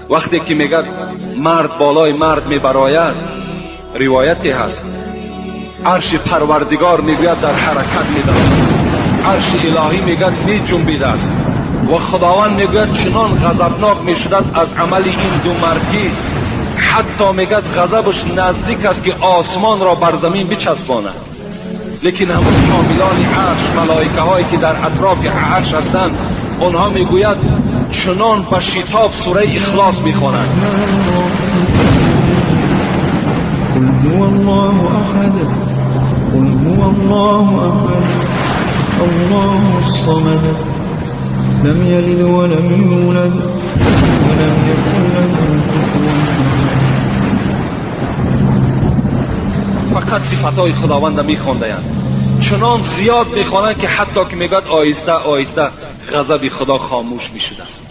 وقتی که میگه مرد بالای مرد میبراید، روایتی هست عرش پروردگار میگوید در حرکت میدارد، عرش الهی میگوید می جنبیده است و خداوند میگوید چنان غضبناک میشود از عمل این دو مردی، حتی میگوید غضبش نزدیک است که آسمان را بر زمین بچسباند. لیکن همون حاملان عرش، ملائکه هایی که در اطراف عرش هستند، اونها میگوید چنان به شتاب سوره اخلاص میخوانند. قل هو الله احد قل هو الله احد الله الصمد لم یلد ولم یولد ولم یکن له کفوا احد. فقط صفاتهای خداوند میخواندند، چنان زیاد میخوانند که حتی که میگوید آهسته آهسته غضب خدا خاموش میشده است.